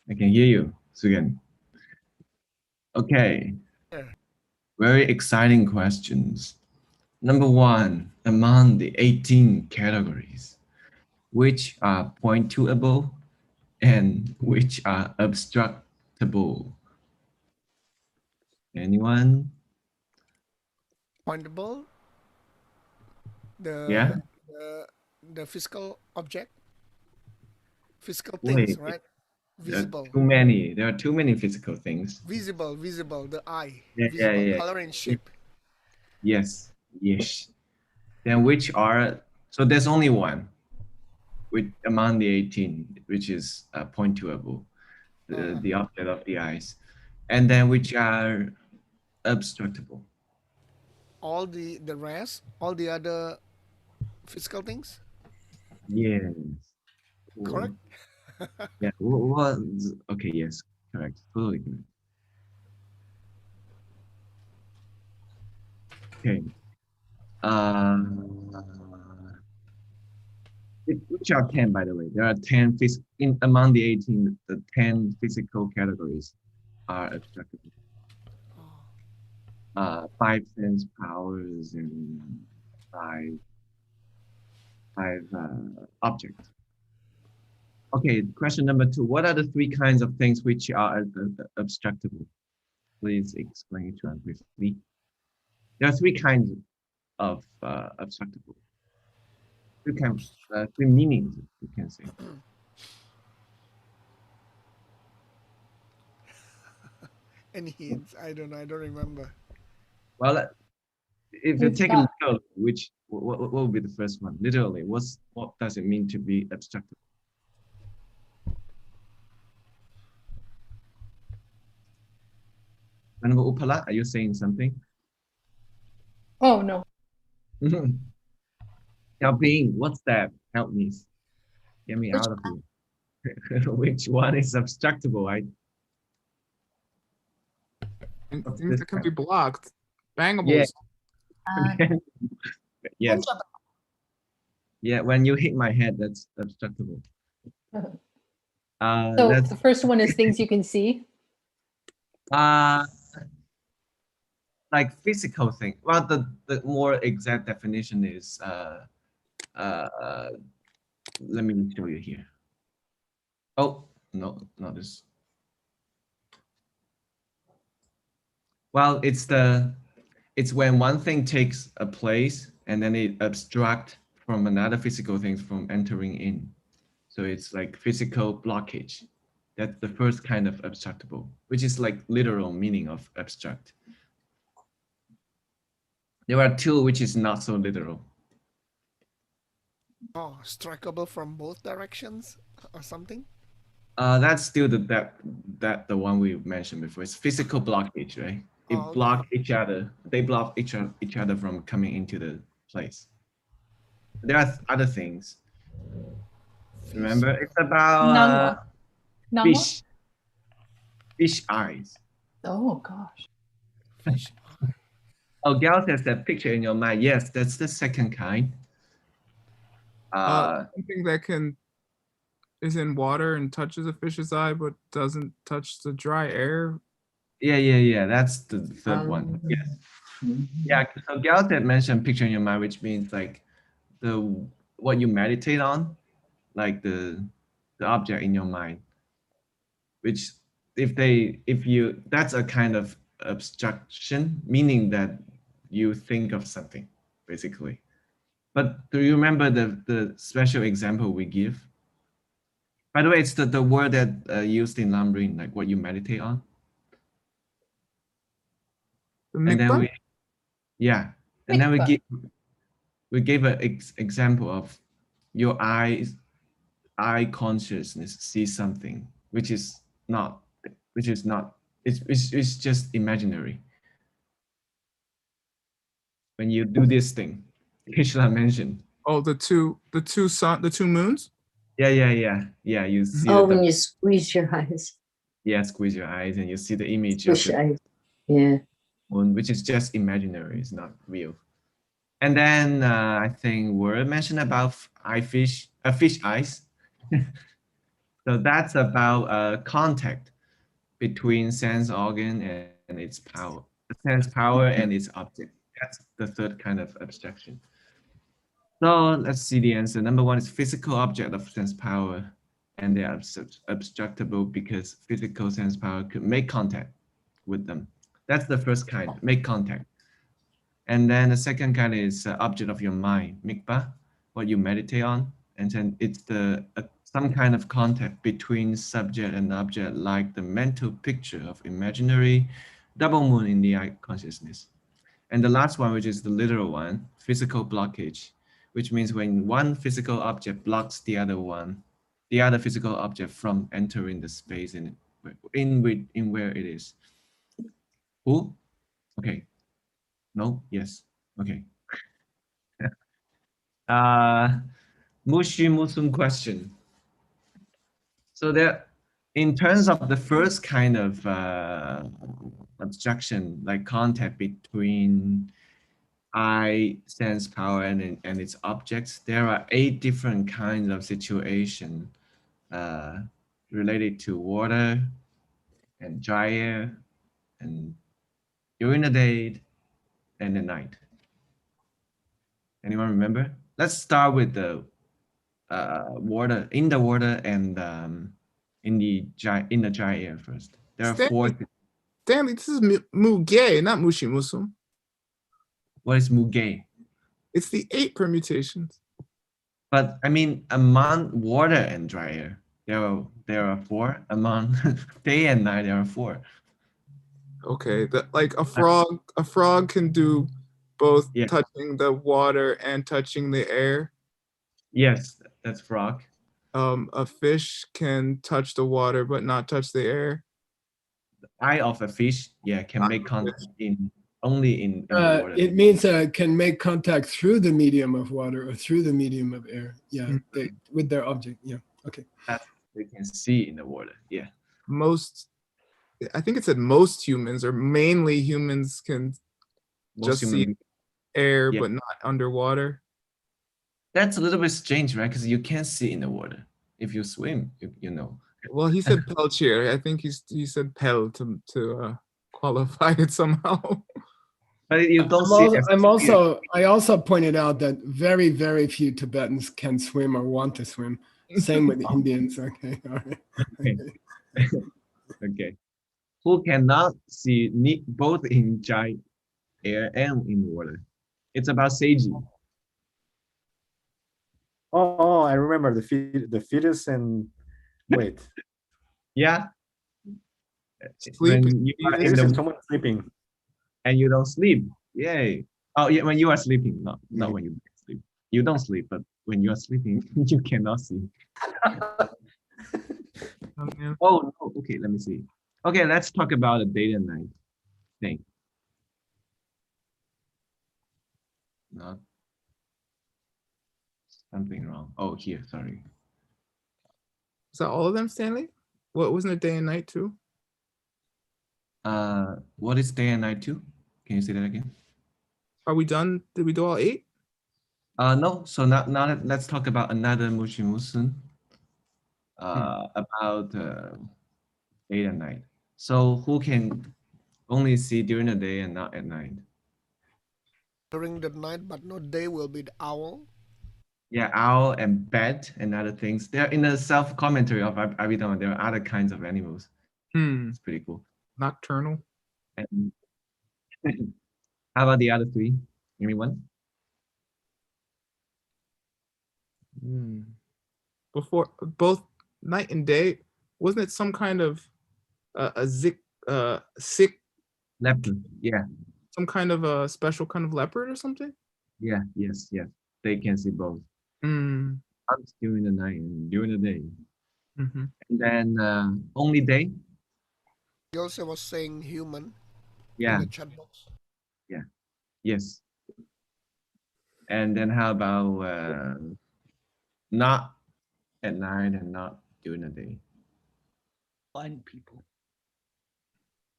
I can hear you, Sugan. Okay, very exciting questions. Number one, among the 18 categories, which are pointable and which are obstructable? Anyone? Pointable, Yeah? the the physical object, physical things, Wait, right? there are Visible, too many. There are too many physical things. visible, the eye, Yeah, yeah, visible, yeah. color and Yeah. shape. Yes, yes. Then which are, so there's only one with among the 18, which is pointable, Uh, the object of the eyes. And then which are obstructable. all the rest, all the other physical things, Yes. correct? Cool. Yeah. What? Okay. Yes. Correct. Totally correct. Okay. Uh, which are 10, by the way? There are 10 in among the 18. The 10 physical categories are obstructable. Five sense powers and five objects. Okay. Question number two. What are the three kinds of things which are obstructable? Please explain it to us briefly. There are three kinds of obstructable. Three meanings, you can say. Any hints? I don't know. I don't remember. Well, if you We've take a got literal, which what will be the first one? Literally, what does it mean to be obstructable? Honorable Upala, are you saying something? oh no. Helping, what's that? Help me. Get me Which out of here. Which one is obstructable? What's Things this that can one? be blocked. Yeah. Bangables. Yes. Yeah. When you hit my head, that's obstructable. So That's the first one is things you can see. uh like physical thing. Well, the more exact definition is uh let me show you here. Oh no, not this. Well, it's when one thing takes a place and then it obstruct from another physical thing from entering in. So it's like physical blockage. That's the first kind of obstructable, which is like literal meaning of abstract. There are two which is not so literal. Oh, strikeable from both directions or something. That's still the one we mentioned before. It's physical blockage, right? Oh, It okay. block each other. They block each other from coming into the place. There are other things. Remember, Physical. it's about Nangwa. Nangwa? fish, fish eyes. Oh gosh. Fish eye. Oh, Gal says that picture in your mind. Yes, that's the second kind. Something that is in water and touches a fish's eye but doesn't touch the dry air. Yeah. That's the third one. Yes. Yeah. So Gal said mentioned picture in your mind, which means like what you meditate on, like the object in your mind, which if you that's a kind of abstraction, meaning that you think of something, basically. But do you remember the special example we give? By the way, it's the word that used in Lamrim, like what you meditate on. The And then mikvah? yeah, and then Mikvah. we gave an example of your eye consciousness sees something not which is not it's just imaginary. When you do this thing, Krishna mentioned. Oh, the two moons? Yeah. You see Oh, the when you squeeze your eyes, yeah, squeeze your eyes and you see the image of squish the your eyes. Yeah. moon, which is just imaginary, it's not real. And then I think word mentioned about fish eyes. So that's about contact between sense organ and its power. Sense power and its object. That's the third kind of abstraction. So let's see the answer. Number one is physical object of sense power, and they are abstractable because physical sense power could make contact with them. That's the first kind, make contact. And then the second kind is object of your mind, mikpa, what you meditate on. And then it's some kind of contact between subject and object, like the mental picture of imaginary double moon in the eye consciousness. And the last one, which is the literal one, physical blockage, which means when one physical object blocks the other physical object from entering the space in where it is. Who? Okay. No? Yes. Okay. Mushi Musum question. So there, in terms of the first kind of abstraction, like contact between eye, sense power, and its objects, there are 8 different kinds of situation related to water and dry air and during the day and the night. Anyone remember? Let's start with the water, in the water and in the dry air first. There are Stanley, 4. Stanley, this is Muge, not Mushi Musum. What is muge? It's the 8 permutations. But I mean, among water and dry air, there are 4. Among day and night, there are 4. Okay, like a frog can do both touching the water and touching the air. Yes, that's frog. A fish can touch the water but not touch the air. The eye of a fish, can make contact only in the water. It means can make contact through the medium of water or through the medium of air. Yeah, with their object. Yeah, okay. They can see in the water. Yeah. I think it said most humans or mainly humans can just see air but not underwater. That's a little bit strange, right? Because you can't see in the water. If you swim, you know. Well, he said pelchier. I think he said pel to qualify it somehow. But you don't see. I also pointed out that very, very few Tibetans can swim or want to swim. Same with Indians. Okay, all right. Okay. Okay. Who cannot see both in dry air and in water? It's about Seiji. Oh, I remember the fetus and wait. Yeah. Sleeping. When you are in the, someone sleeping. And you don't sleep. Yay. Oh yeah, when you are sleeping, not when you sleep. You don't sleep, but when you are sleeping, you cannot see. Oh no. Okay, let me see. Okay, let's talk about the day and night thing. Not something wrong. Oh, here, sorry. Is that all of them, Stanley? What wasn't it day and night too? What is day and night too? Can you say that again? Are we done? Did we do all 8? No. So now let's talk about another Mushimusun. About day and night. So who can only see during the day and not at night? During the night, but not day, will be the owl. Yeah, owl and bat and other things. They're in the self-commentary of Adbhidharma. There are other kinds of animals. It's pretty cool. Nocturnal. And how about the other 3? Anyone? Before both night and day, wasn't it some kind of sick Leopard. Yeah. Some kind of a special kind of leopard or something? Yeah. Yes. They can see both. During the night and during the day. And then only day. He also was saying human. Yeah. In the chat box. Yeah. Yes. And then how about not at night and not during the day? Blind people.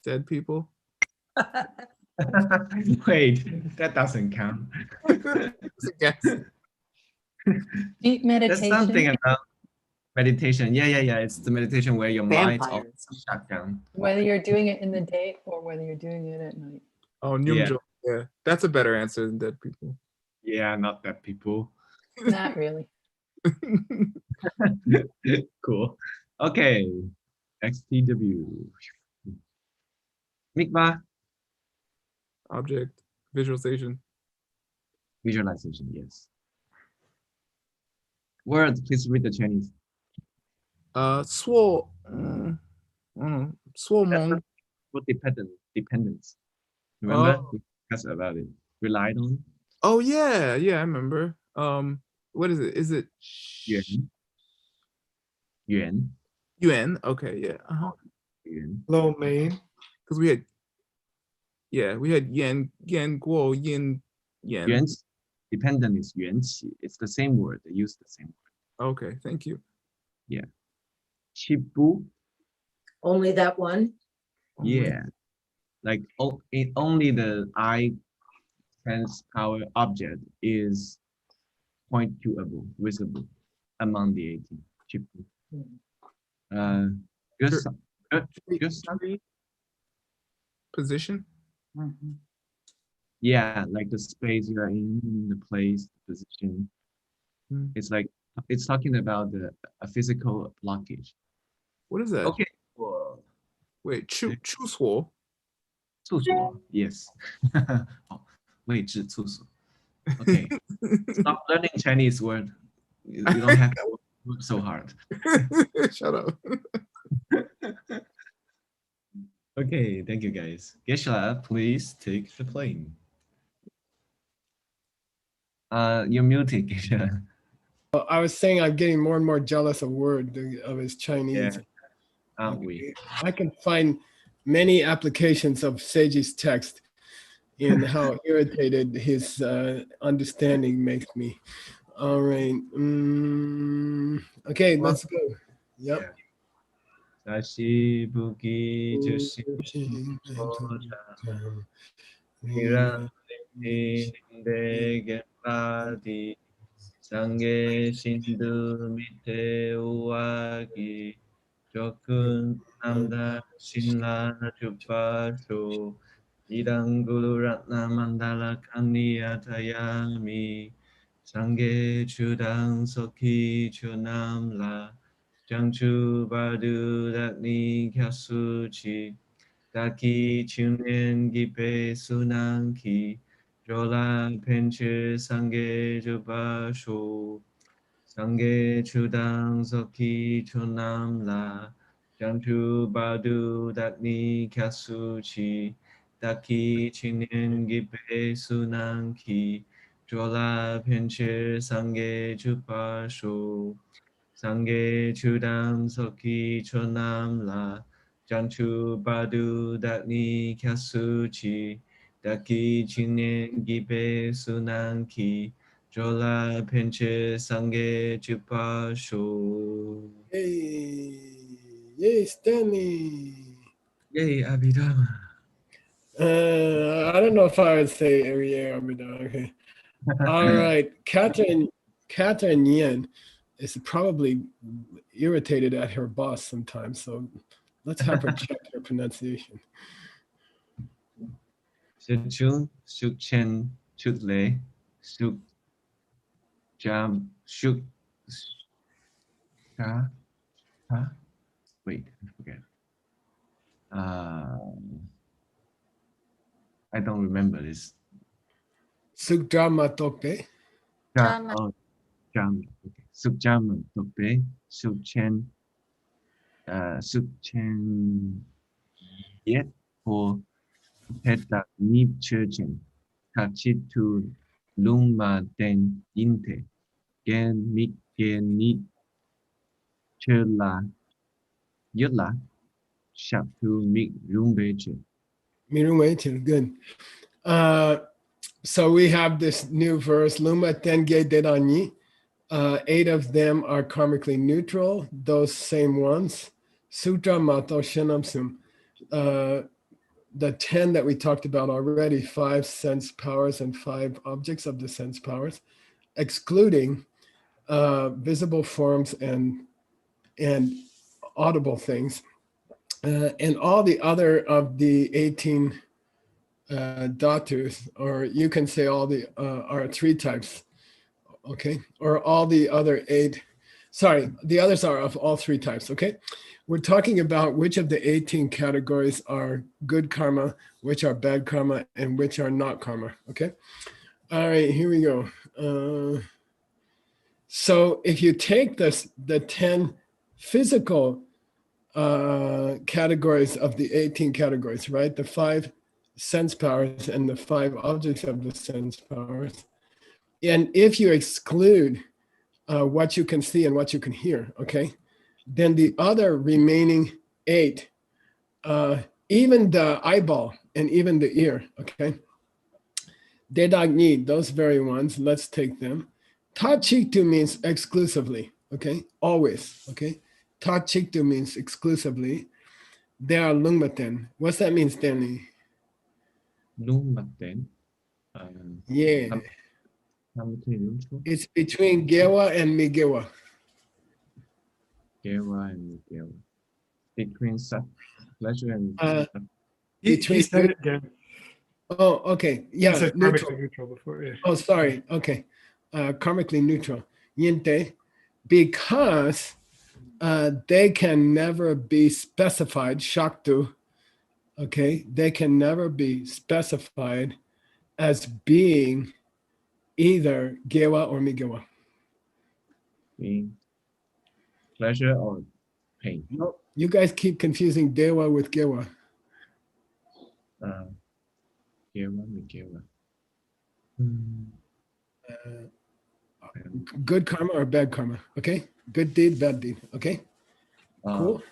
Dead people. Wait, that doesn't count. Deep meditation. There's something about meditation. Yeah. It's the meditation where your mind's all Vampires. shut down. Whether you're doing it in the day or whether you're doing it at night. Oh, Yeah. Nyumjo. Yeah, that's a better answer than dead people. Yeah, not that people. Not really. Cool. Okay. XTW. Mikva. Object visualization. Visualization, yes. Word, please read the Chinese. Swo. Swo That's mong. for dependence. Remember? Oh. We discussed about it. Relied on. Oh yeah, I remember. What is it? Is it Yuan. Yuan. yuan? Okay, yeah. Yuan. Lo mein. Because we had yen, guo, yin, yen. Yuan's dependent is yuanqi. It's the same word. They use the same word. Okay, thank you. Yeah. Chibu. Only that one? Yeah. Like only the eye sense power object is pointable, visible among the 18. Chibu. Just Position. yeah, like the space you're in, the place, the position. It's like it's talking about a physical blockage. What is that? Okay. Wait, chu suo. 厕所, yes. 位置厕所. Okay. Stop learning Chinese word. You don't have to work so hard. Shut up. Okay, thank you guys. Geshe, please take the plane. You're muted, Geshe. I was saying I'm getting more and more jealous of Word, of his Chinese. Yeah, aren't we? I can find many applications of Seiji's text in how irritated his understanding makes me. All right. Okay, let's go. Yep. Sashibuki Hirandegati Sange Shindu Mite Uwagi Jokun Namda Shinla Chupasho Idangulu Ratna Mandala Kaniya Tayami Sange Chudang Soki Chunamla Jangchu Badu Dakni Kyasuchi Daki Chunen Gipe Sunanki Jola Penche Sange Jubasho Sange Chudang Soki Chunamla Jangchu Badu Dakni Kyasuchi Daki Chinen Gipe Sunanki Jola Penche Sange Jubasho Sange Chudam Soki Chonamla Janchu Badu Dakni Kyasuchi Daki Chinen Gipe Sunanki Jola Penche Sange Chupasho. Yay, Stanley. Yay, Adbhidharma. I don't know if I would say every year. Okay. All right. Catherine Yen is probably irritated at her boss sometimes. So let's have her check her pronunciation. Shuk Chen, Shuk Le, Shuk Jam, Shuk Sha. Huh? Wait, I forget. I don't remember this. Sukdrama Tokpe. Oh, Jam. Okay. Sukjam Tokpe, Shuk Chen, Yet for Peta Nip Churchen, Kachitu Luma Den Inte, Gen Mik Gen Nip Chela Yula, Shaptu Mik Rumbeche. Mirumaitin, good. So we have this new verse, Luma Tenge Dedani. 8 of them are karmically neutral, those same ones. Sutra Mato Shenamsum. The 10 that we talked about already, 5 sense powers and 5 objects of the sense powers, excluding visible forms and and audible things. And all the other of the 18 dhatus, or you can say all the are 3 types, okay? Or all the other 8, sorry, the others are of all 3 types, okay? We're talking about which of the 18 categories are good karma, which are bad karma, and which are not karma, okay? All right, here we go. So if you take the 10 physical categories of the 18 categories, right? The 5 sense powers and the 5 objects of the sense powers. And if you exclude what you can see and what you can hear, okay? Then the other remaining 8, even the eyeball and even the ear, okay? Dedagni, those very ones, let's take them. Tachiktu means exclusively, okay? Always, okay? Tachiktu means exclusively. They are lungmaten. What's that mean, Stanley? Lungmaten. Yeah. It's between Gewa and Migewa. Gewa and Gewa. Between pleasure and He between said it, Dan. Oh, okay. He Yeah, said neutral. karmically neutral before. Yeah. Oh, sorry. Okay. Karmically neutral. Yinte. Because they can never be specified, Shaktu, okay? They can never be specified as being either Gewa or Migewa. being pleasure or pain. No, you guys keep confusing Dewa with Gewa. Gewa, Migewa. Good karma or bad karma, okay? Good deed, bad deed, okay? Cool.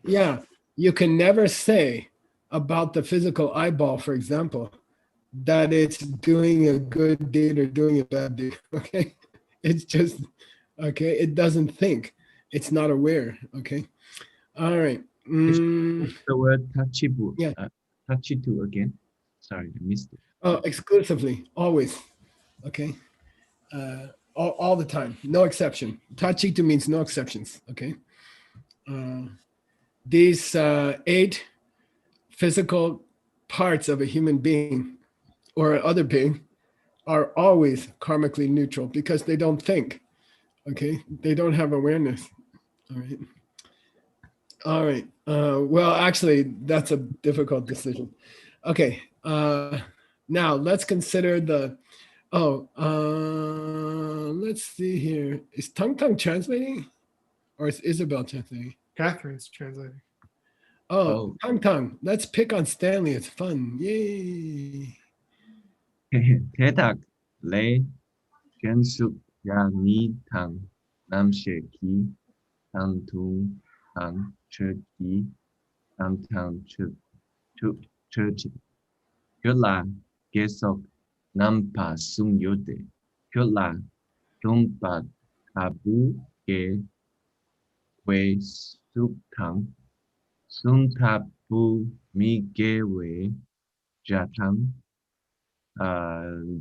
Yeah, you can never say about the physical eyeball, for example, that it's doing a good deed or doing a bad deed, okay? It's just, okay, it doesn't think. It's not aware, okay? All right. What's the word tachibu? Yeah. Tachitu again. Sorry, I missed it. Oh, exclusively, always, okay? All the time, no exception. Tachitu means no exceptions, okay? These 8 physical parts of a human being or other being are always karmically neutral because they don't think, okay? They don't have awareness, all right? All right, well, actually, that's a difficult decision. Okay, now let's consider the, let's see here. Is Tung translating or is Isabel translating? Catherine's translating. Oh, Tung, let's pick on Stanley. It's fun. Yay. 대닥 레 견숙 야니 당 남셰기 당둥 당 최기 당탕 최지 결라 계속 남파 숭요대 결라 돈바 아부게 왜 숙탕 순타부 미게웨 자탐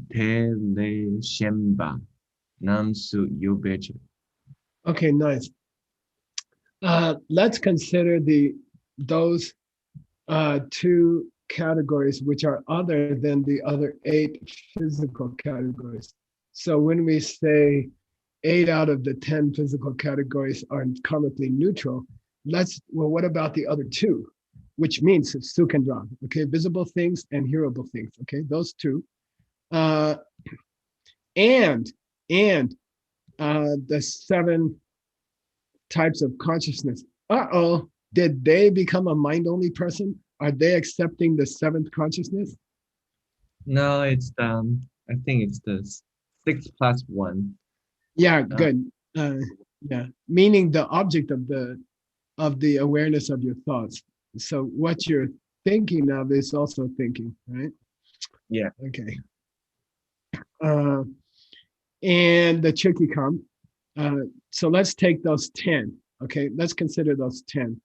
Teleshemba Namsu Yubeche. Okay, nice. Let's consider those 2 categories which are other than the other 8 physical categories. So when we say 8 out of the 10 physical categories are karmically neutral, what about the other 2? Which means sukandra, okay, visible things and hearable things, okay, those 2. And the 7 types of consciousness. Did they become a mind-only person? Are they accepting the 7th consciousness? No, it's I think it's the 6 plus 1. Yeah, good. Yeah, meaning the object of the awareness of your thoughts. So what you're thinking of is also thinking, right? Yeah. Okay. And the chukikam. So let's take those 10. Okay, let's consider those 10.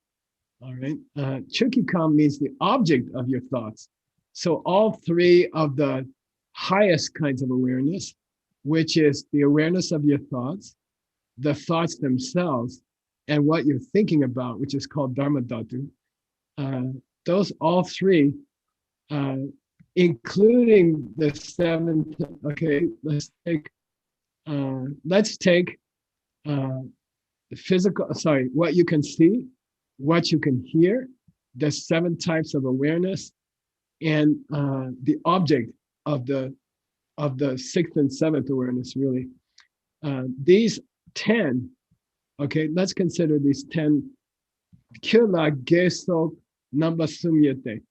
All right. Chukikam means the object of your thoughts. So all 3 of the highest kinds of awareness, which is the awareness of your thoughts, the thoughts themselves, and what you're thinking about, which is called Dharma Dhatu. Those all three, including the seven. Okay, let's take physical. Sorry, what you can see, what you can hear, the 7 types of awareness, and the object of the 6th and 7th awareness. Really, these 10. Okay, let's consider these 10. Kila Geso Nambasumyete.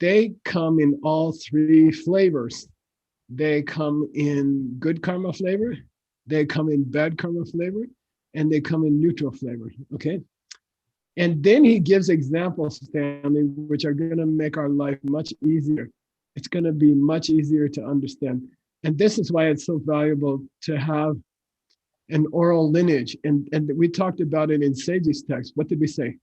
They come in all 3 flavors. They come in good karma flavor, they come in bad karma flavor, and they come in neutral flavor. Okay. And then he gives examples, Stanley, which are going to make our life much easier. It's going to be much easier to understand. And this is why it's so valuable to have an oral lineage. And we talked about it in Seiji's text. What did we say?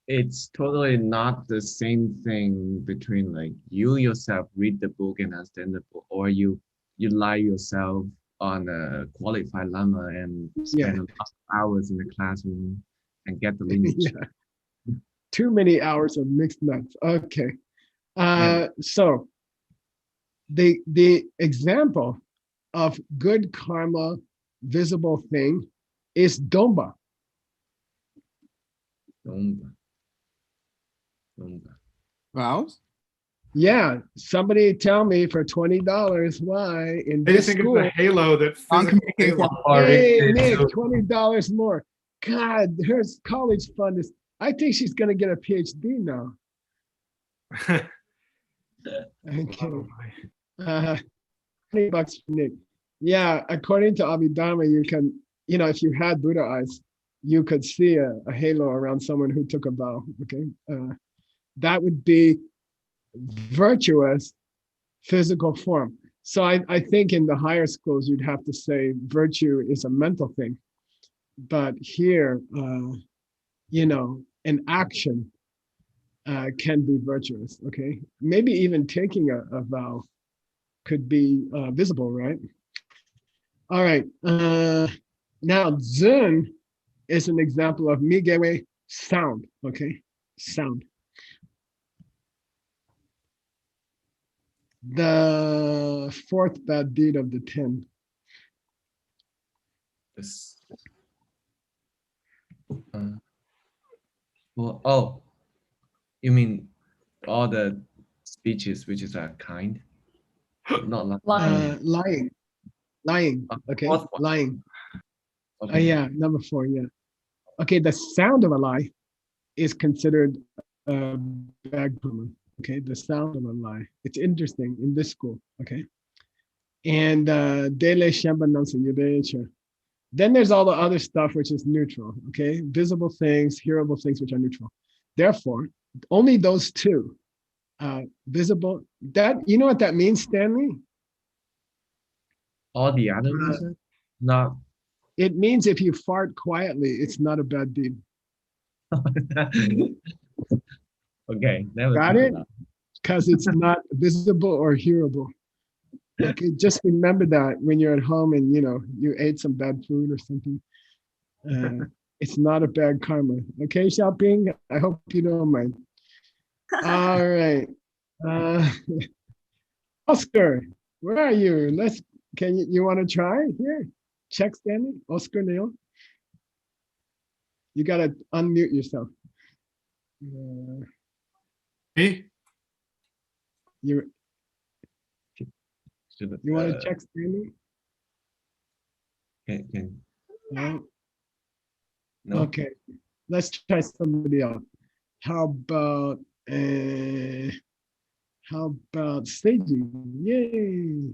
It's totally not the same thing between like you yourself read the book and understand the book, or you lie yourself on a qualified lama and spend lots of hours in the classroom and get the lineage. Yeah. Too many hours of mixed nuts. Okay. So the example of good karma visible thing is Domba. Vows? Yeah, somebody tell me for $20 why in They this think school. it's a halo that physical halo. Hey, Nick, $20 more. God, her college fund is. I think she's gonna get a PhD now. Okay. $20 for Nick. Yeah, according to Abhidharma, you can, if you had Buddha eyes, you could see a halo around someone who took a vow. Okay, that would be virtuous physical form. So I think in the higher schools you'd have to say virtue is a mental thing, but here, an action can be virtuous. Okay, maybe even taking a vow could be visible, right? All right. Now Zun is an example of migewe sound. Okay, sound. The 4th bad deed of the 10. This, well, you mean all the speeches which is a kind? Not like Lying. Okay, lying. Okay. Yeah, number 4. Yeah. Okay, the sound of a lie is considered bad karma. Okay, the sound of a lie. It's interesting in this school. Okay, and dele shamba. Then there's all the other stuff which is neutral. Okay, visible things, hearable things which are neutral. Therefore, only those 2, visible. That you know what that means, Stanley? All the other reasons, not. It means if you fart quietly, it's not a bad deed. Okay, got it? Because it's not visible or hearable. Okay, just remember that when you're at home and you ate some bad food or something. It's not a bad karma. Okay, Xiaoping, I hope you don't mind. All right. Oscar, where are you? You want to try here? Check Stanley, Oscar Neil. You got to unmute yourself. Me? You want to check Stanley? Can. No. No. Okay, let's try somebody else. How about Seiji? Yay!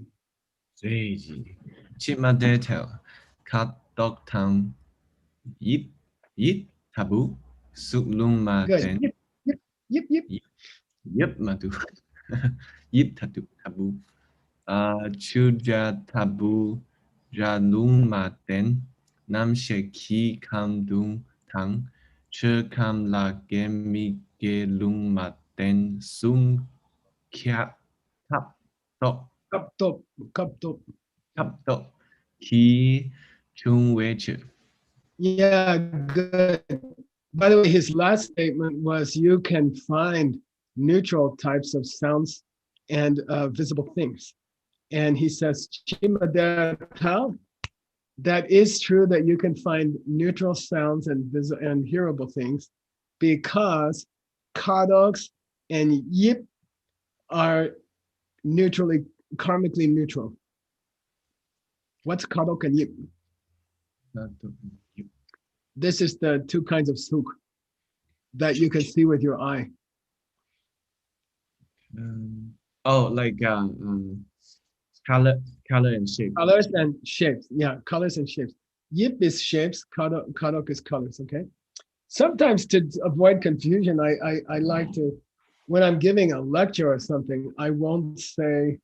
Seiji. Chimadetel. Kat dok tang. Yip tabu. Suklum maten. Yip. Yip matu. Yip tabu. Chuja tabu. Jalum maten. Nam sheki kam dung tang. Che kam la gemi ge lung maten. Sum kya tap tok. Cup top. Ki chung weche. Yeah, good. By the way, his last statement was you can find neutral types of sounds and visible things. And he says, "Chimadera, that is true that you can find neutral sounds and hearable things because kadoks and yip are neutrally, karmically neutral." What's kadok and yip? This is the two kinds of suk that you can see with your eye. Oh, like color and shape. Colors and shapes. Yeah, colors and shapes. Yip is shapes, kadok is colors, okay? Sometimes to avoid confusion, I like to, when I'm giving a lecture or something, I won't say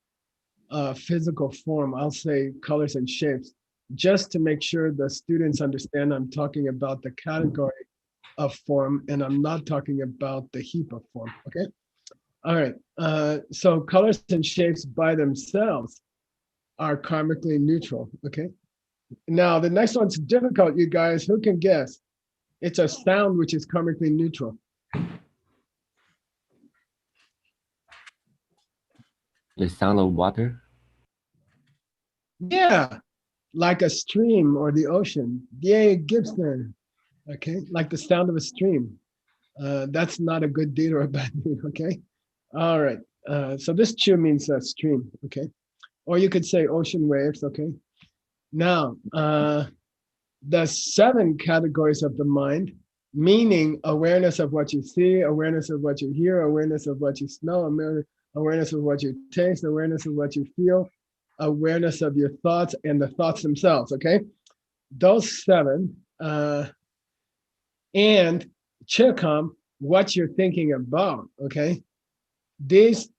physical form, I'll say colors and shapes, just to make sure the students understand I'm talking about the category of form and I'm not talking about the heap of form, okay? All right, so colors and shapes by themselves are karmically neutral, okay? Now, the next one's difficult, you guys. Who can guess? It's a sound which is karmically neutral. The sound of water. Yeah, like a stream or the ocean. Yay, Gibson. Okay, like the sound of a stream. That's not a good deed or a bad deed, okay? All right, so this chu means a stream, okay? Or you could say ocean waves, okay? Now, the 7 categories of the mind, meaning awareness of what you see, awareness of what you hear, awareness of what you smell, awareness of what you taste, awareness of what you feel, awareness of your thoughts and the thoughts themselves, okay? Those 7, and chikam, what you're thinking about, okay? These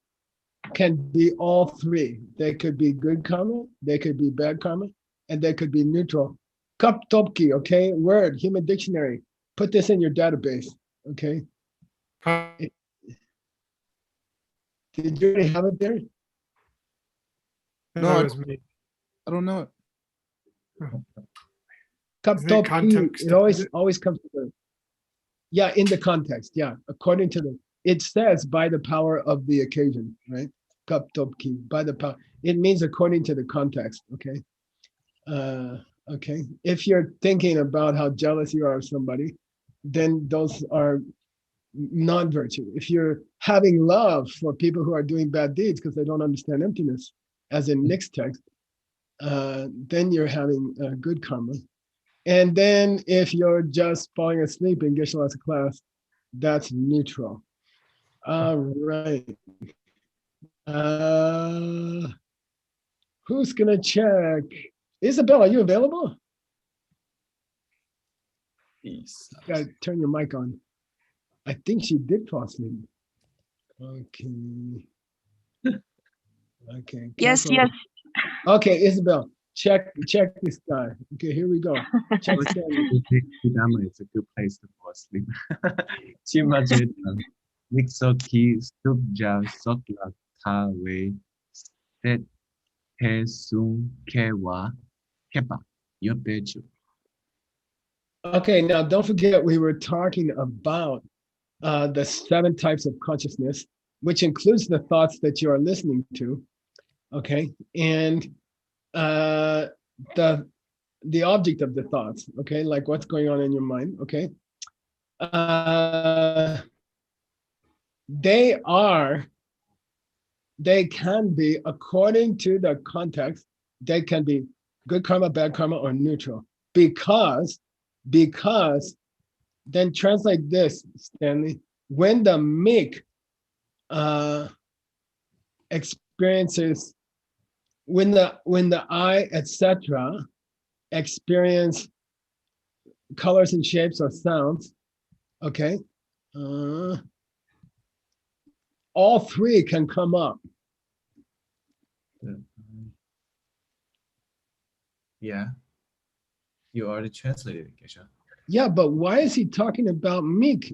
can be all 3. They could be good karma, they could be bad karma, and they could be neutral. Kaptopki, okay? Word, human dictionary. Put this in your database, okay? Did you already have it there? No, That was me. I don't know it. Kaptopki, context it always comes to, yeah, in the context, yeah. According to the, it says by the power of the occasion, right? Kaptopki, by the power. It means according to the context, okay? Okay, if you're thinking about how jealous you are of somebody, then those are non-virtue. If you're having love for people who are doing bad deeds because they don't understand emptiness, as in Nick's text, then you're having good karma. And then if you're just falling asleep in Geshe-la's class, that's neutral. All right. Who's gonna check? Isabel, are you available? Peace. Gotta turn your mic on. I think she did fall asleep. Okay. Okay. Yes, careful. yes. Okay, Isabel, check this guy. Okay, here we go. Check Stanley. Adbhidharma is a good place to fall asleep. Chimajeta, Mixoki, Subja, Sotla, Tawe, Set, Pesum, Kewa, Kepa, Yopechu. Okay, now don't forget we were talking about the 7 types of consciousness, which includes the thoughts that you are listening to. Okay, and the object of the thoughts. Okay, like what's going on in your mind. Okay, they can be, according to the context, they can be good karma, bad karma, or neutral. Because then translate this, Stanley. When the meek experiences, when the I, etc., experience colors and shapes or sounds, okay, all 3 can come up. Yeah. You already translated it, Geshe. Yeah, but why is he talking about meek?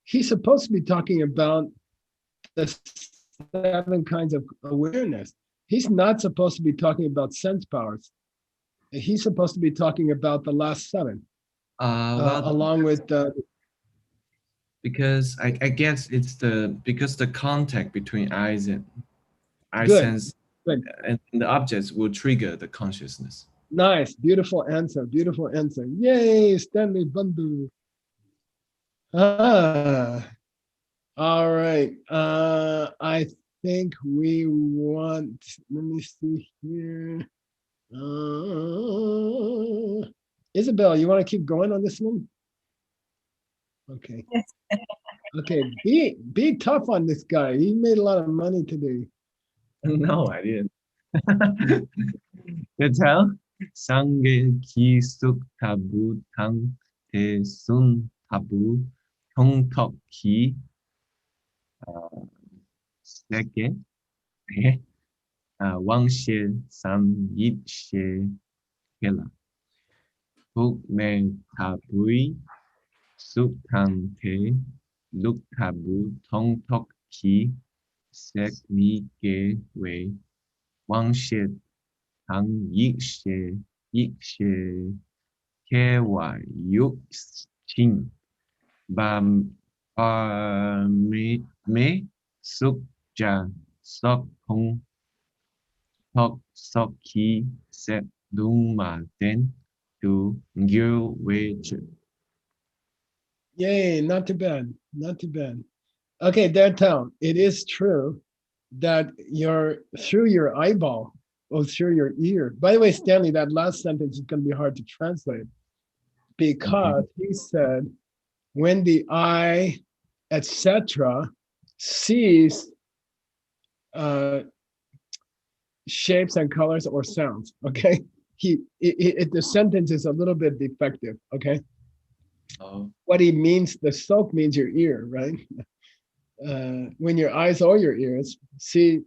He's supposed to be talking about the 7 kinds of awareness. He's not supposed to be talking about sense powers. He's supposed to be talking about the last seven, Well, along with because I guess it's because the contact between eyes and eye Good, sense good. and the objects will trigger the consciousness. Nice, beautiful answer, beautiful answer. Yay, Stanley Bundu. Ah, all right. I think we want, let me see here. Isabel, you want to keep going on this one? Okay. Okay, be tough on this guy. He made a lot of money today. No, I didn't. You tell? 상계 기숙 타부 당 대순 타부 형턱기 세계 왕실 삼입실 헬라 북메타부의 쑥탕대 룩타부 통턱기 색미계 왜 왕실 당익실 익실 개와 육신 밤메 숙자 석통 턱석기 색둥마된 두교외주. Yay, not too bad, not too bad. Okay, there, Town. It is true that through your eyeball or through your ear. By the way, Stanley, that last sentence is going to be hard to translate because he said, when the eye, etc., sees shapes and colors or sounds. Okay, the sentence is a little bit defective. Okay, what he means, the sok means your ear, right? When your eyes or your ears see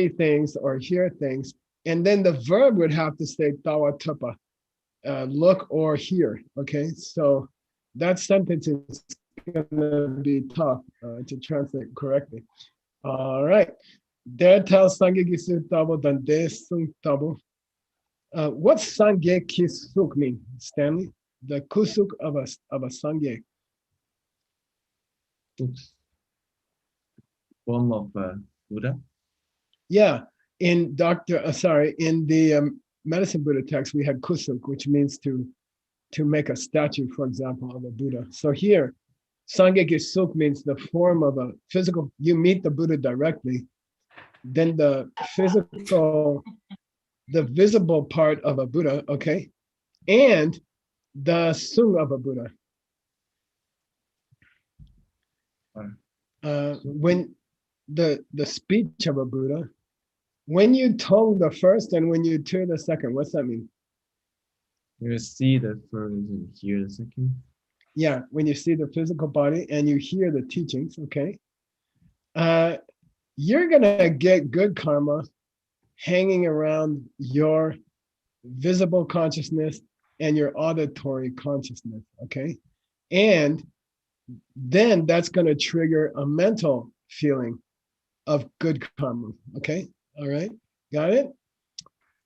things or hear things, and then the verb would have to say tawa tapa, look or hear. Okay, so that sentence is gonna be tough to translate correctly. All right, there tells sange kisu tabo dan de sung tabo. What's sange kisuk mean, Stanley? The kusuk of a sange. Form of Buddha? Yeah, in the medicine Buddha text, we had kusuk, which means to make a statue, for example, of a Buddha. So here, Sangye Gisuk means the form of a physical, you meet the Buddha directly, then the visible part of a Buddha, okay, and the sung of a Buddha. When the speech of a Buddha, when you tongue the first and when you turn the second, what's that mean? You see the first and hear the second. Yeah, when you see the physical body and you hear the teachings, okay, you're gonna get good karma hanging around your visible consciousness and your auditory consciousness, okay? And then that's gonna trigger a mental feeling of good karma, okay? All right, got it?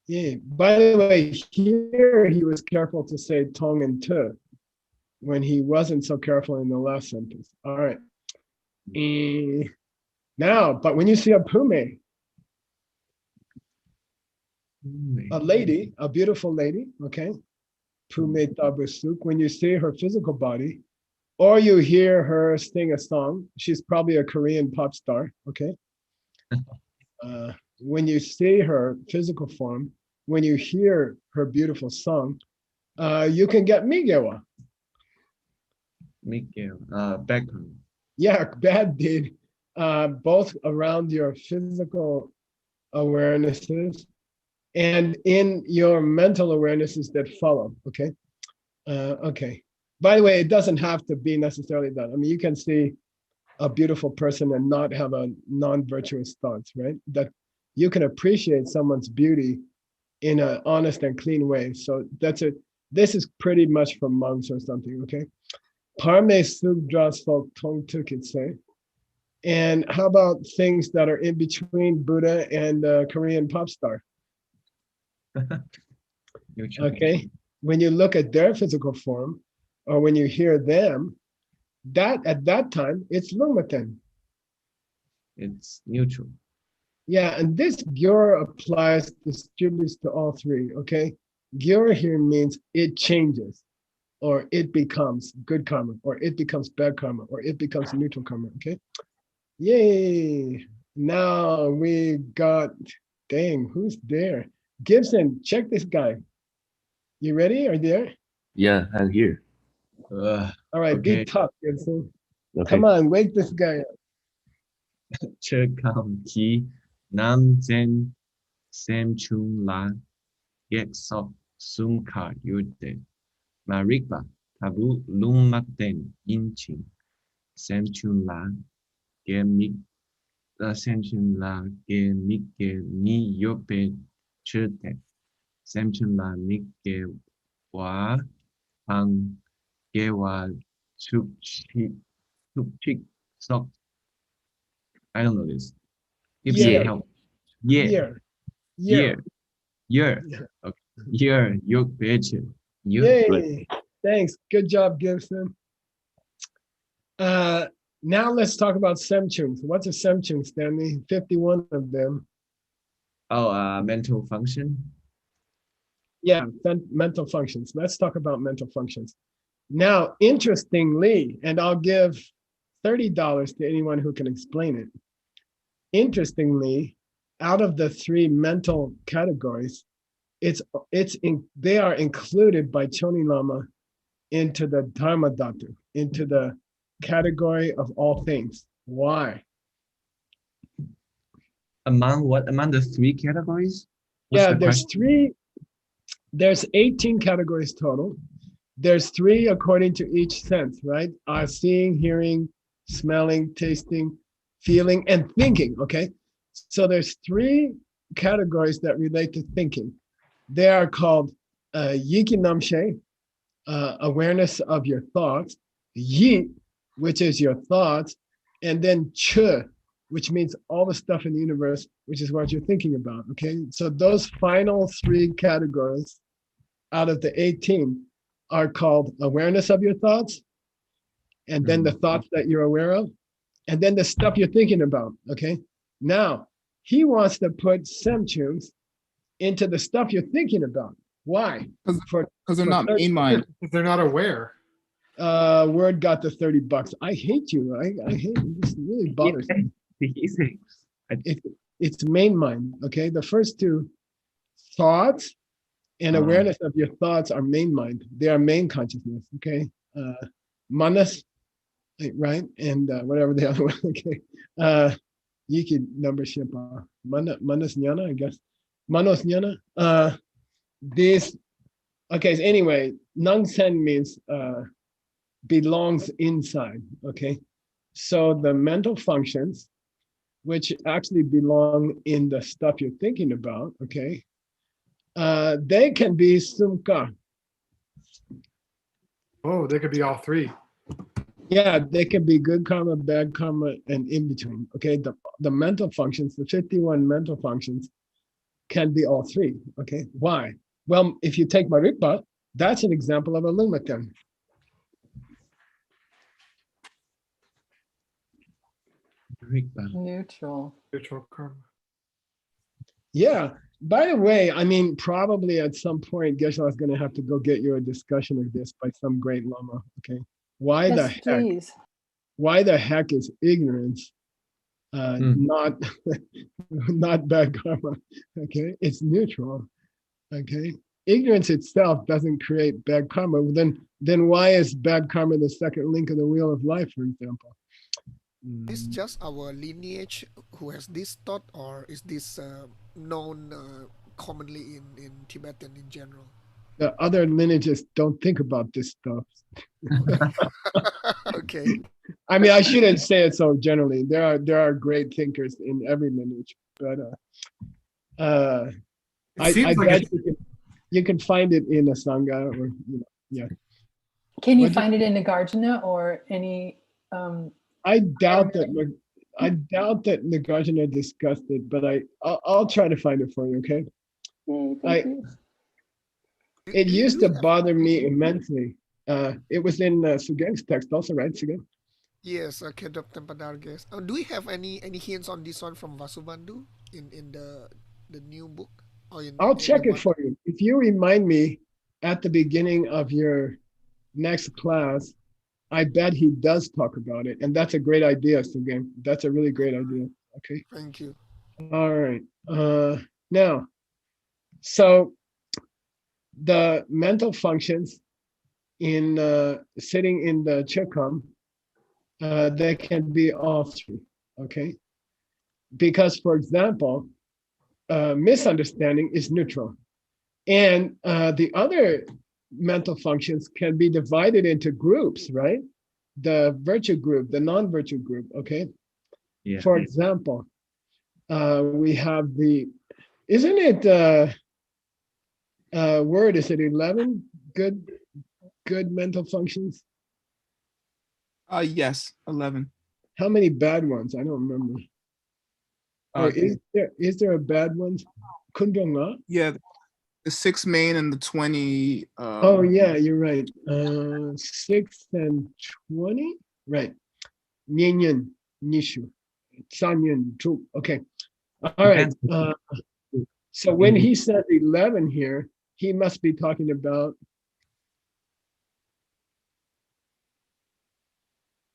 Yeah, by the way, here he was careful to say tong and tu when he wasn't so careful in the last sentence. All right. Now, but when you see a pume, a lady, a beautiful lady, okay, pume tabusuk, when you see her physical body, or you hear her sing a song, she's probably a Korean pop star, okay? When you see her physical form, when you hear her beautiful song, you can get migewa. Background. Yeah, bad deed, both around your physical awarenesses and in your mental awarenesses that follow, okay? Okay. By the way, it doesn't have to be necessarily that. I mean, you can see a beautiful person and not have a non-virtuous thoughts, right? That you can appreciate someone's beauty in an honest and clean way. So that's it. This is pretty much for monks or something, okay? Parme sugdras folk tong tukitse. And how about things that are in between Buddha and Korean pop star? Neutral. Okay. When you look at their physical form, or when you hear them, that at that time it's Lumaten. It's neutral. Yeah, and this gyur applies, distributes to all three. Okay. Gyur here means it changes, or it becomes good karma, or it becomes bad karma, or it becomes neutral karma. Okay. Yay. Now we got, dang, who's there? Gibson, check this guy. You ready? Are you there? Yeah, I'm here. All right, okay. be tough, Gibson. Okay. Come on, wake this guy up. Chơ Kam Ki Nam Zen Sem Chung La Yek Sok Sum Ka Yude Marikba Tabu Lung Mak Den Yin Ching Sem Chung La Ge Mik Sem Chung La Ge Mik Ge Ni Yope Chö Te Sem Chung La Mik Ge Wa Pang Ge Wa Chuk Chik Sok. I don't know this. Gibson, Yeah. help. Yeah. Yeah. Yeah. Okay. Yeah. Yok bitch. Yay. Thanks. Good job, Gibson. Now let's talk about semchungs. What's a semchung, Stanley? 51 of them. Oh, mental function. Yeah, mental functions. Let's talk about mental functions. Now, interestingly, and I'll give $30 to anyone who can explain it. Interestingly, out of the three mental categories, they are included by Choni Lama into the Dharma Dhatu, into the category of all things. Why? Among what? Among the three categories? What's Yeah, the there's question? there's 18 categories total. There's three according to each sense, right? Seeing, hearing, smelling, tasting, feeling, and thinking, okay? So there's three categories that relate to thinking. They are called Yiki Namshe, awareness of your thoughts, Yi, which is your thoughts, and then Ch, which means all the stuff in the universe, which is what you're thinking about, okay? So those final three categories out of the 18 are called awareness of your thoughts, and then the thoughts that you're aware of, and then the stuff you're thinking about, okay? Now, he wants to put semchungs into the stuff you're thinking about. Why? Because they're not main mind. They're not aware. Word got the $30. I hate you. I hate you. This really bothers me. It's main mind, okay? The first two, thoughts and awareness of your thoughts, are main mind. They are main consciousness, okay? Manas, right? And whatever the other one, okay? Yiki numbership, manas jnana, I guess. Manos jnana. This, okay, so anyway, Nangsen means belongs inside, okay? So the mental functions, which actually belong in the stuff you're thinking about, okay? They can be sumka. Oh, they could be all three. Yeah, they can be good karma, bad karma, and in between, okay? The mental functions, the 51 mental functions can be all three, okay? Why? Well, if you take Marikpa, that's an example of a lumaten. Neutral. Neutral karma. Yeah. By the way, I mean, probably at some point, Geshe is going to have to go get you a discussion of this by some great lama. Okay, why Yes, the heck? please. Why the heck is ignorance not not bad karma? Okay, it's neutral. Okay, ignorance itself doesn't create bad karma. Then why is bad karma the second link of the wheel of life, for example? Is just our lineage who has this thought, or is this known commonly in Tibetan in general? The other lineages don't think about this stuff. Okay. I mean, I shouldn't say it so generally. There are great thinkers in every lineage, but I bet you can find it in a sangha, or yeah. Can you find it in Nagarjuna or any? I doubt that Nagarjuna discussed it, but I'll try to find it for you. Okay. It used to bother me immensely. It was in Sugeng's text also, right, Sugeng? Yes, Kedap Tempadarges. Do we have any hints on this one from Vasubandhu in the new book or I'll in check the it one? for you. If you remind me at the beginning of your next class, I bet he does talk about it. And that's a great idea, Sugeng. That's a really great idea. Okay. Thank you. All right. Now, so the mental functions in sitting in the Chikam, they can be all three, okay? Because, for example, misunderstanding is neutral. And the other mental functions can be divided into groups, right? The virtue group, the non-virtue group, okay? Yeah. For example, we have the, isn't it, word, is it 11 good mental functions? Yes, 11. How many bad ones? I don't remember. Or is there a bad one? Kundonga? Yeah, the 6 main and the 20. Oh yeah, you're right. 6 and 20? Right. Nyenyen, Nishu. Sanyen, Chu. Okay. All right. So when he says 11 here, he must be talking about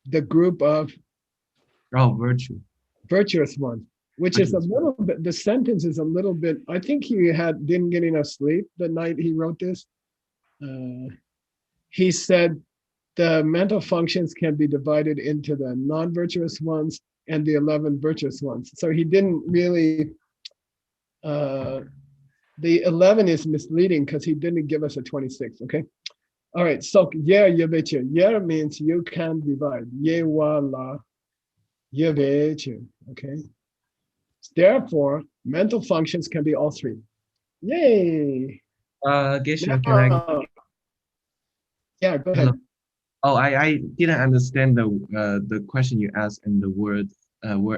the group of virtuous ones, which is a little bit, the sentence is a little bit, I think he didn't get enough sleep the night he wrote this. He said the mental functions can be divided into the non-virtuous ones and the 11 virtuous ones. So he didn't really, the 11 is misleading because he didn't give us a 26, okay? All right, so yer yebeche. Yer means you can divide. Ye wa la yebeche, okay? Therefore, mental functions can be all three. Yay! Geshe, can I? Yeah, go ahead. Hello. Oh, I didn't understand the question you asked and the word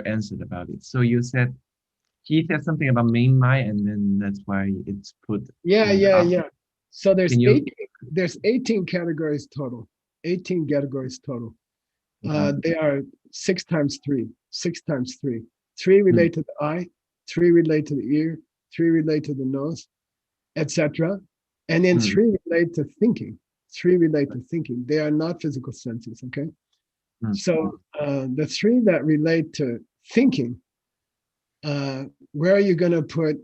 answered about it. So you said he said something about main mind, and then that's why it's put. Yeah. So there's Can you- 18 categories total. 18 categories total. They are 6 times 3. 6 times 3. 3 relate to the eye, 3 relate to the ear, 3 relate to the nose, etc. And then 3 relate to thinking. 3 relate to thinking. They are not physical senses, okay? So the 3 that relate to thinking, where are you going to put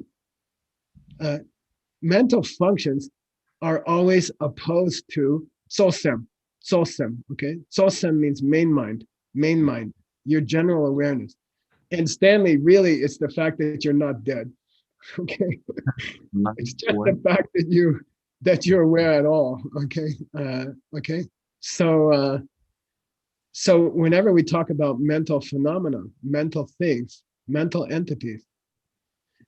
mental functions are always opposed to sosem, okay? Sosem means main mind, your general awareness. And Stanley, really, it's the fact that you're not dead, okay? It's just the fact that you're aware at all, okay? Okay, so whenever we talk about mental phenomena, mental things, mental entities,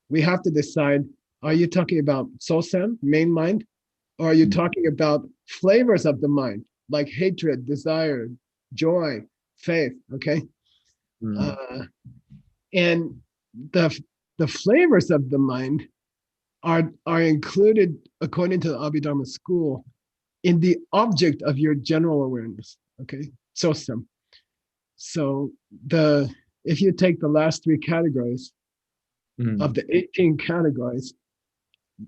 we have to decide, are you talking about sosem, main mind, or are you talking about flavors of the mind, like hatred, desire, joy, faith, okay? And the flavors of the mind are included, according to the Abhidharma school, in the object of your general awareness, okay? Sosem. So if you take the last 3 categories of the 18 categories,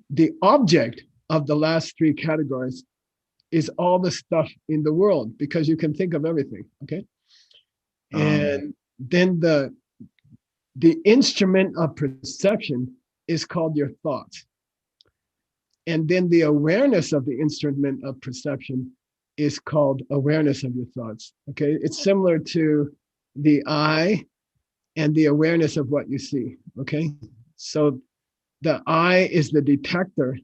the object of the last 3 categories is all the stuff in the world, because you can think of everything, okay? And then the instrument of perception is called your thoughts. And then the awareness of the instrument of perception is called awareness of your thoughts, okay? It's similar to the eye and the awareness of what you see, okay? So the eye is the detector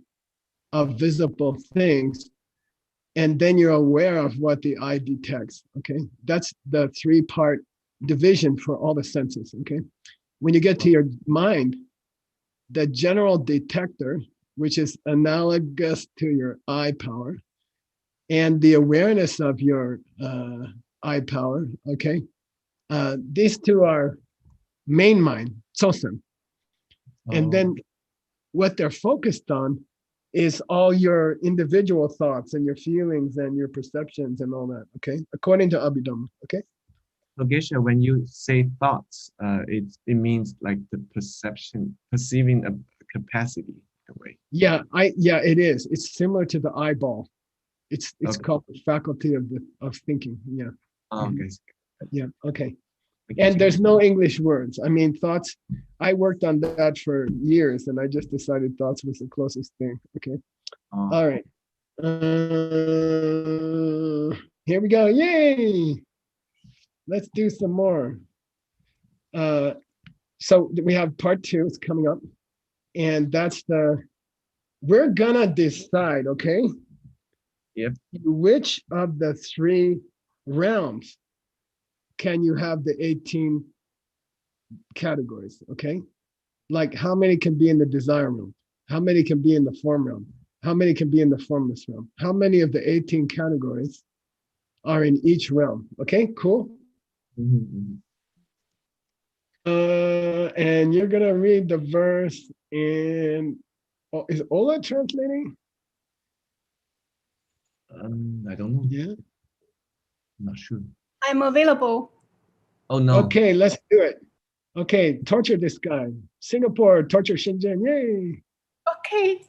of visible things, and then you're aware of what the eye detects, okay? That's the 3-part division for all the senses, okay? When you get to your mind, the general detector, which is analogous to your eye power, and the awareness of your eye power, okay? These 2 are main mind, sosem. And then what they're focused on is all your individual thoughts and your feelings and your perceptions and all that. Okay, according to Abhidharma. Okay. So Geshe, when you say thoughts, it means like the perceiving a capacity in a way. Yeah, it is. It's similar to the eyeball. It's Okay. called the faculty of thinking. Yeah. Oh, okay. Yeah. Okay. Okay. And there's no English words. I mean, thoughts. I worked on that for years, and I just decided thoughts was the closest thing. Okay. Oh. All right. Here we go. Yay! Let's do some more. So we have part 2 is coming up, and that's we're gonna decide, okay? Yep. Which of the 3 realms can you have the 18 categories, okay? Like how many can be in the desire realm? How many can be in the form realm? How many can be in the formless realm? How many of the 18 categories are in each realm? Okay, cool. Mm-hmm. And you're gonna read the verse in, is Ola translating? I don't know. Yeah. I'm not sure. I'm available. Oh no. Okay, let's do it. Okay, torture this guy. Singapore, torture Shenzhen, yay. Okay.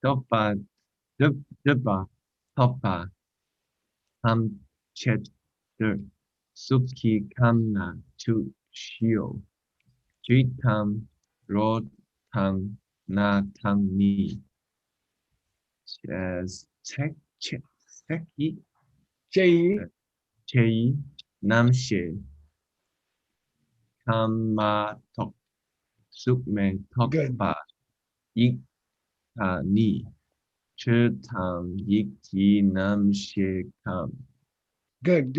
Topa, Dubba, Topa, Chet, Subki Kamna, Tu, Shio, Jitam, Rod, Tang, Na, Tang, Ni. As Teki, Jay, Chei, Namshe, Kama, Tok, Sukme, Tokpa, Ik, Ni. Chitam Yikti Nam Shekam. good.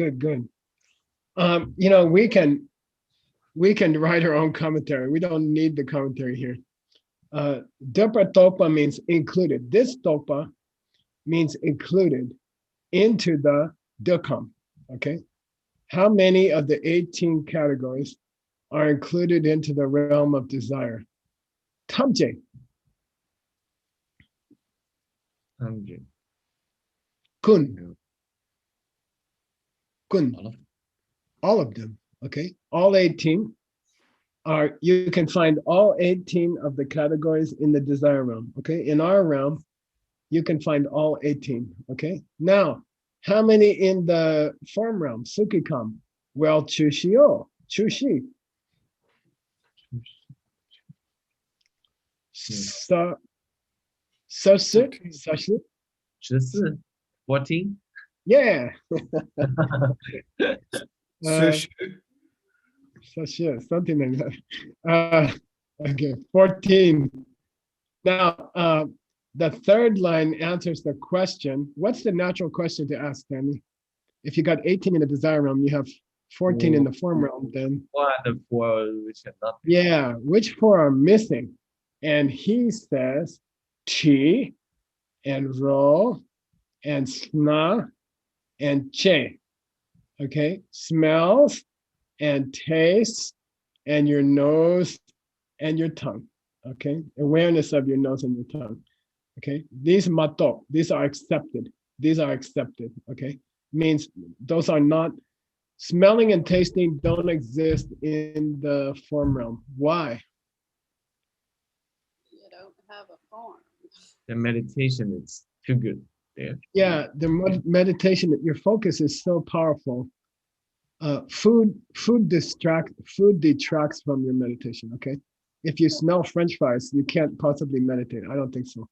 You know, we can write our own commentary. We don't need the commentary here. Dupa topa means included. This topa means included into the dukam. Okay. How many of the 18 categories are included into the realm of desire? Tamje. Kun. All of them. Okay. All 18 are, you can find all 18 of the categories in the desire realm. Okay. In our realm, you can find all 18. Okay. Now, how many in the form realm? Sukikam. Well, Chushio. Chushi. Sashi. 14. Yeah. Sushi. Sashi, something like that. Okay, 14. Now, the third line answers the question. What's the natural question to ask, Stanley? If you got 18 in the desire realm, you have 14 in the form realm, then. What are the 4 which are not? Yeah, which 4 are missing? And he says, chi, and ro, and sna, and che. Okay, smells, and taste, and your nose, and your tongue. Okay, awareness of your nose and your tongue. Okay, these mato, these are accepted. These are accepted. Okay, means those are not, smelling and tasting don't exist in the form realm. Why? You don't have a form. The meditation is too good there. Yeah, the meditation, your focus is so powerful. Food detracts from your meditation. Okay, if you smell French fries, you can't possibly meditate. I don't think so.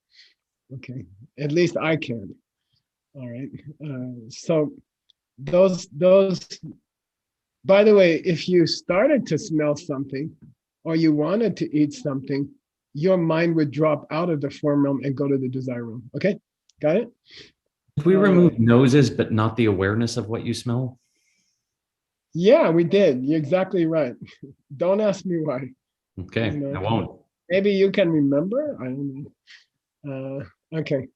Okay, at least I can. All right. So those. By the way, if you started to smell something, or you wanted to eat something, your mind would drop out of the form realm and go to the desire realm. Okay, got it? If we remove noses, but not the awareness of what you smell? Yeah, we did. You're exactly right. Don't ask me why. Okay, You know, I won't. Maybe you can remember. I don't know. Okay.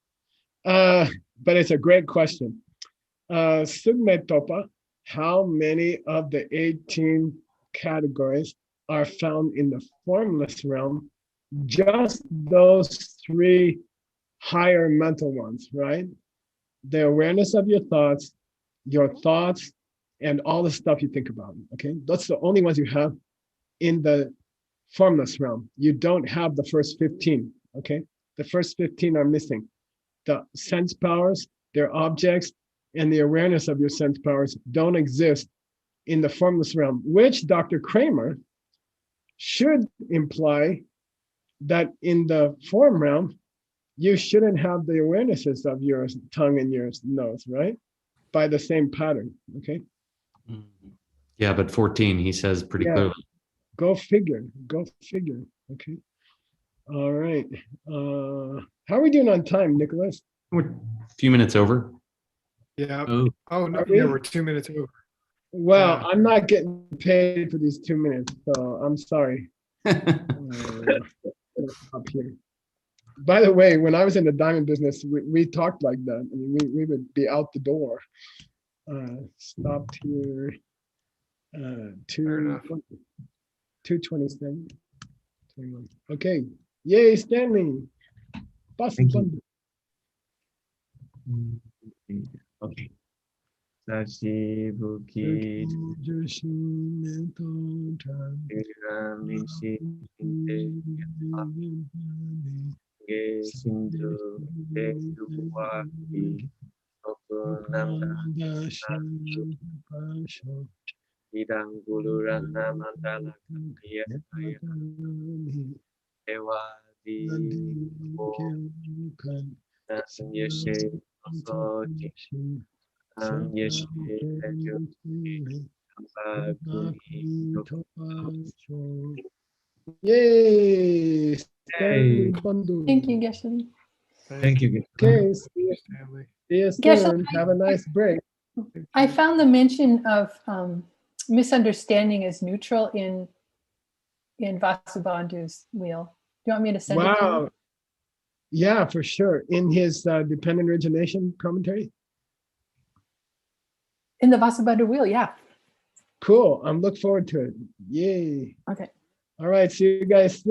But it's a great question. Sugme Topa, how many of the 18 categories are found in the formless realm? Just those three higher mental ones, right? The awareness of your thoughts, and all the stuff you think about, okay? That's the only ones you have in the formless realm. You don't have the first 15, okay? The first 15 are missing. The sense powers, their objects, and the awareness of your sense powers don't exist in the formless realm, which Dr. Kramer should imply that in the form realm, you shouldn't have the awarenesses of your tongue and your nose, right? By the same pattern, okay? Yeah, but 14, he says pretty clearly. Go figure, okay? All right. How are we doing on time, Nicholas? We're a few minutes over. Yeah. Oh, Oh, no, Are yeah, we? we're 2 minutes over. Well, Yeah. I'm not getting paid for these 2 minutes, so I'm sorry. Up here. By the way, when I was in the diamond business, we talked like that. I mean, we would be out the door. Stopped here. Fair enough. 227. 21. Okay. Yay, Stanley. Thank you. Okay. Sashi Buki Minshi Ge Shindu De Duwaki Okunanda Idang Gulurana Mandala Kaya Ewa Di Bo Yeshe Also Yeshe Yay! Stanley Bundu. Thank you, Geshe. Thank you. Okay, see Stanley. you Geshe, soon. Have a nice break. I found the mention of misunderstanding as neutral in Vasubandhu's wheel. Do you want me to send it to you? Wow. Yeah, for sure. In his dependent origination commentary. In the Vasubandhu wheel, yeah. Cool. I'm looking forward to it. Yay. Okay. All right. See you guys soon.